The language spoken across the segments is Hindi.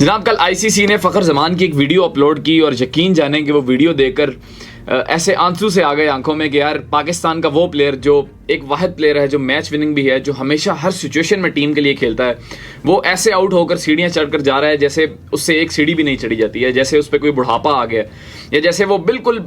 जनाब कल आईसीसी ने फ़खर जमान की एक वीडियो अपलोड की और यकीन जाने कि वो वीडियो देखकर ऐसे आंसू से आ गए आंखों में कि यार पाकिस्तान का वो प्लेयर जो एक वाहिद प्लेयर है, जो मैच विनिंग भी है, जो हमेशा हर सिचुएशन में टीम के लिए खेलता है, वो ऐसे आउट होकर सीढ़ियां चढ़कर जा रहा है जैसे उससे एक सीढ़ी भी नहीं चढ़ी जाती है, जैसे उस पर कोई बुढ़ापा आ गया या जैसे वो बिल्कुल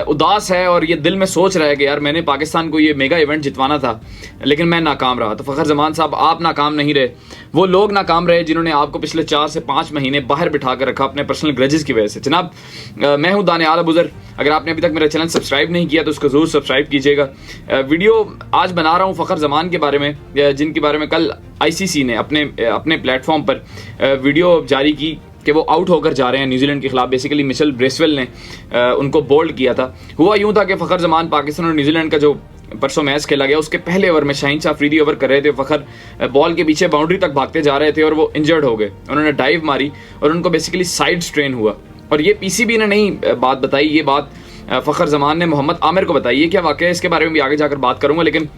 उदास है और ये दिल में सोच रहा है कि यार मैंने पाकिस्तान को ये मेगा इवेंट जितवाना था लेकिन मैं नाकाम रहा। तो फ़खर जमान साहब, आप नाकाम नहीं रहे, वो लोग नाकाम रहे जिन्होंने आपको पिछले 4 से 5 महीने बाहर बिठा कर रखा अपने पर्सनल ग्रजेस की वजह से। जनाब मैं हूं दानियाल अबूज़र, अगर आपने अभी तक मेरा चैनल सब्सक्राइब नहीं किया तो उसको ज़रूर सब्सक्राइब कीजिएगा। वीडियो आज बना रहा हूँ फ़खर जमान के बारे में, जिनके बारे में कल आईसीसी ने अपने प्लेटफॉर्म पर वीडियो जारी की कि वो आउट होकर जा रहे हैं न्यूजीलैंड के खिलाफ। बेसिकली मिचेल ब्रेसवेल ने उनको बोल्ड किया था। हुआ यूं था कि फ़खर जमान पाकिस्तान और न्यूजीलैंड का जो परसों मैच खेला गया उसके पहले ओवर में शाहीन शाह अफरीदी ओवर कर रहे थे। फ़खर बॉल के पीछे बाउंड्री तक भागते जा रहे थे और वो इंजर्ड हो गए। उन्होंने डाइव मारी और उनको बेसिकली साइड स्ट्रेन हुआ। और ये पीसीबी ने नहीं बात बताई, ये बात फ़खर जमान ने मोहम्मद आमिर को बताई है। क्या वाकई इसके बारे में भी आगे जाकर बात करूंगा, लेकिन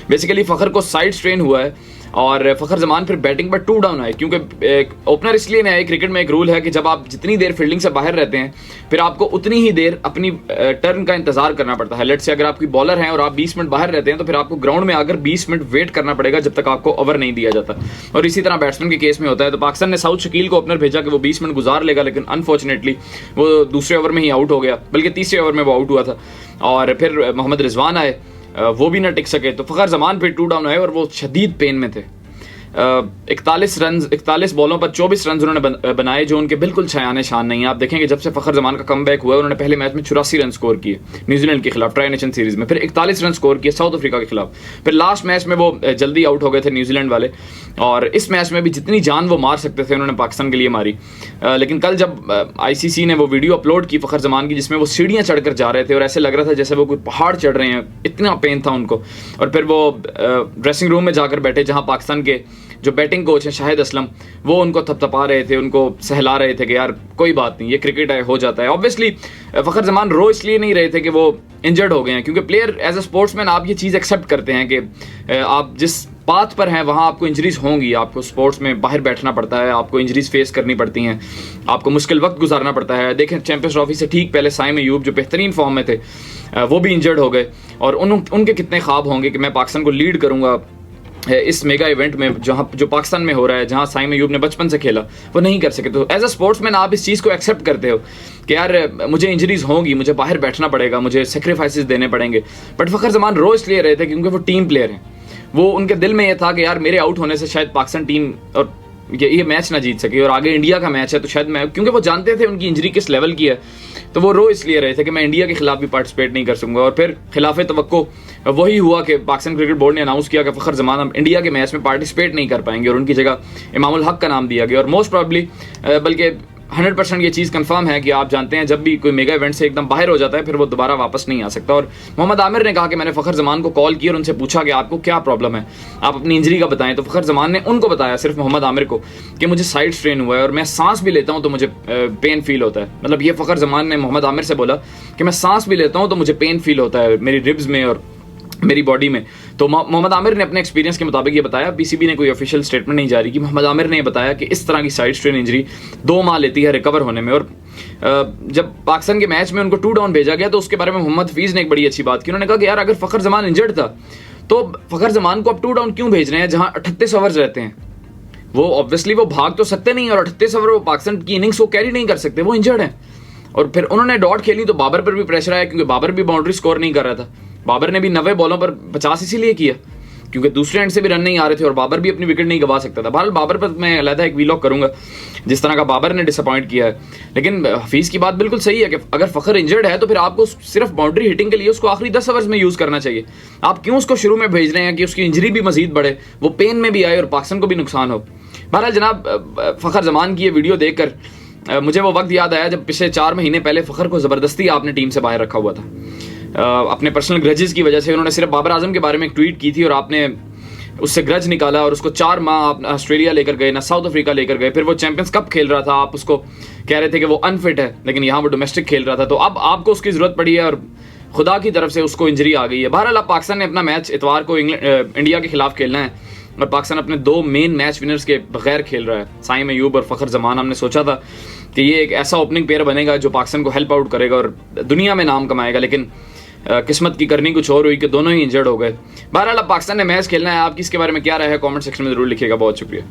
बेसिकली फ़खर को साइड स्ट्रेन हुआ है और फ़खर जमान फिर बैटिंग पर 2 डाउन आए, क्योंकि ओपनर इसलिए नहीं आए। क्रिकेट में एक रूल है कि जब आप जितनी देर फील्डिंग से बाहर रहते हैं फिर आपको उतनी ही देर अपनी टर्न का इंतजार करना पड़ता है। लेट से अगर आपकी बॉलर हैं और आप 20 मिनट बाहर रहते हैं तो फिर आपको ग्राउंड में आकर 20 मिनट वेट करना पड़ेगा जब तक आपको ओवर नहीं दिया जाता। और इसी तरह बैट्समैन के केस में होता है। तो पाकिस्तान ने साउथ शकील को ओपनर भेजा कि वो 20 मिनट गुजार लेगा, लेकिन अनफॉर्चुनेटली वो दूसरे ओवर में ही आउट हो गया, बल्कि तीसरे ओवर में वो आउट हुआ था। और फिर मोहम्मद रिजवान आए, वो भी ना टिक सके। तो फ़खर जमान फिर 2 डाउन आए और वो शदीद पेन में थे। 41 बॉलों पर 24 रन उन्होंने बनाए, जो उनके बिल्कुल छायाने शान नहीं है। आप देखेंगे जब से फ़खर जमान का कमबैक हुआ है उन्होंने पहले मैच में 84 रन स्कोर किए न्यूजीलैंड के खिलाफ ट्राई नेशन सीरीज में, फिर 41 रन स्कोर किए साउथ अफ्रीका के खिलाफ, फिर लास्ट मैच में वो जल्दी आउट हो गए थे न्यूजीलैंड वाले। और इस मैच में भी जितनी जान वो मार सकते थे उन्होंने पाकिस्तान के लिए मारी। लेकिन कल जब आईसीसी ने वो वीडियो अपलोड की फ़खर जमान की जिसमें वो सीढ़ियाँ चढ़कर जा रहे थे और ऐसे लग रहा था जैसे वो कोई पहाड़ चढ़ रहे हैं, इतना पेन था उनको। और फिर वो ड्रेसिंग रूम में जाकर बैठे जहाँ पाकिस्तान के जो बैटिंग कोच हैं शाहिद असलम, वो उनको थपथपा रहे थे, उनको सहला रहे थे कि यार कोई बात नहीं, ये क्रिकेट है, हो जाता है। ऑब्वियसली फ़खर जमान रो इसलिए नहीं रहे थे कि वो इंजर्ड हो गए हैं, क्योंकि प्लेयर एज ए स्पोर्ट्समैन आप ये चीज़ एक्सेप्ट करते हैं कि आप जिस पाथ पर हैं वहाँ आपको इंजरीज होंगी, आपको स्पोर्ट्स में बाहर बैठना पड़ता है, आपको इंजरीज फेस करनी पड़ती हैं, आपको मुश्किल वक्त गुजारना पड़ता है। देखें चैंपियंस ट्रॉफी से ठीक पहले साइम अयूब जो बेहतरीन फॉर्म में थे वो भी इंजर्ड हो गए। और उनके कितने ख्वाब होंगे कि मैं पाकिस्तान को लीड करूँगा इस मेगा इवेंट में जो पाकिस्तान में हो रहा है, जहां साइम अयूब ने बचपन से खेला, वो नहीं कर सके। तो एज अ स्पोर्ट्समैन आप इस चीज़ को एक्सेप्ट करते हो कि यार मुझे इंजरीज होंगी, मुझे बाहर बैठना पड़ेगा, मुझे सेक्रीफाइसेस देने पड़ेंगे। बट फ़खर जमान रो इसलिए रहे थे क्योंकि वो टीम प्लेयर हैं। वो उनके दिल में ये था कि यार मेरे आउट होने से शायद पाकिस्तान टीम और ये मैच ना जीत सके और आगे इंडिया का मैच है तो शायद मैं, क्योंकि वो जानते थे उनकी इंजरी किस लेवल की है, तो वो रो इसलिए रहे थे कि मैं इंडिया के खिलाफ भी पार्टिसिपेट नहीं कर सकूंगा। और फिर खिलाफ तवक्को वही हुआ कि पाकिस्तान क्रिकेट बोर्ड ने अनाउंस किया कि फ़खर जमान इंडिया के मैच में पार्टिसिपेट नहीं कर पाएंगे और उनकी जगह इमामुल हक का नाम दिया गया। और मोस्ट प्रॉब्ली बल्कि 100% ये चीज़ कंफर्म है कि आप जानते हैं जब भी कोई मेगा इवेंट से एकदम बाहर हो जाता है फिर वो दोबारा वापस नहीं आ सकता। और मोहम्मद आमिर ने कहा कि मैंने फ़खर जमान को कॉल किया और उनसे पूछा कि आपको क्या प्रॉब्लम है, आप अपनी इंजरी का बताएं। तो फ़खर जमान ने उनको बताया, सिर्फ मोहम्मद आमिर को, कि मुझे साइड स्ट्रेन हुआ है और मैं सांस भी लेता हूँ तो मुझे पेन फील होता है। मतलब ये फ़खर जमान ने मोहम्मद आमिर से बोला कि मैं सांस भी लेता हूँ तो मुझे पेन फील होता है मेरी रिब्स में और मेरी बॉडी में। तो मोहम्मद आमिर ने अपने एक्सपीरियंस के मुताबिक ये बताया। पीसीबी ने कोई ऑफिशियल स्टेटमेंट नहीं जारी की। मोहम्मद आमिर ने बताया कि इस तरह की साइड स्ट्रेन इंजरी 2 माह लेती है रिकवर होने में। और जब पाकिस्तान के मैच में उनको 2 डाउन भेजा गया तो उसके बारे में मोहम्मद हफीज ने एक बड़ी अच्छी बात की। उन्होंने कहा कि यार अगर फ़खर जमान इंजर्ड था तो फ़खर जमान को अब 2 डाउन क्यों भेज रहे हैं जहां 38 ओवर्स रहते हैं। वो ऑब्वियसली वो भाग तो सकते नहीं और 38 ओवर वो पाकिस्तान की इनिंग्स को कैरी नहीं कर सकते, वो इंजर्ड है। और फिर उन्होंने डॉट खेली तो बाबर पर भी प्रेशर आया, क्योंकि बाबर भी बाउंड्री स्कोर नहीं कर रहा था। बाबर ने भी 90 बॉलों पर 50 इसीलिए किया क्योंकि दूसरे एंड से भी रन नहीं आ रहे थे और बाबर भी अपनी विकेट नहीं गवा सकता था। बहरहाल बाबर पर मैं अलग एक वीलॉग करूंगा जिस तरह का बाबर ने डिसअपॉइंट किया है। लेकिन हफीज़ की बात बिल्कुल सही है कि अगर फ़खर इंजर्ड है तो फिर आपको सिर्फ बाउंड्री हिटिंग के लिए उसको आखिरी 10 ओवर्स में यूज़ करना चाहिए। आप क्यों उसको शुरू में भेज रहे हैं कि उसकी इंजरी भी मजीद बढ़े, वो पेन में भी आए और पाकिस्तान को भी नुकसान हो। बहरहाल जनाब फ़खर जमान की ये वीडियो देखकर मुझे वो वक्त याद आया जब पिछले 4 महीने पहले फ़खर को ज़बरदस्ती आपने टीम से बाहर रखा हुआ था। अपने पर्सनल ग्रजेस की वजह से उन्होंने सिर्फ बाबर आजम के बारे में एक ट्वीट की थी और आपने उससे ग्रज निकाला और उसको 4 माह आप ऑस्ट्रेलिया लेकर गए, ना साउथ अफ्रीका लेकर गए। फिर वो चैंपियंस कप खेल रहा था, आप उसको कह रहे थे कि वो अनफिट है, लेकिन यहाँ वो डोमेस्टिक खेल रहा था। तो अब आपको उसकी ज़रूरत पड़ी है और खुदा की तरफ से उसको इंजरी आ गई है। बहरहाल अब पाकिस्तान ने अपना मैच इतवार को इंडिया के खिलाफ खेलना है और पाकिस्तान अपने 2 मेन मैच विनर्स के बगैर खेल रहा है, साइम अयूब और फ़खर जमान। हमने सोचा था कि ये एक ऐसा ओपनिंग पेयर बनेगा जो पाकिस्तान को हेल्प आउट करेगा और दुनिया में नाम कमाएगा, लेकिन किस्मत की करनी कुछ और हुई कि दोनों ही इंजर्ड हो गए। बहरहाल अब पाकिस्तान ने मैच खेलना है। आपकी इसके बारे में क्या राय है, कमेंट सेक्शन में जरूर लिखिएगा। बहुत शुक्रिया।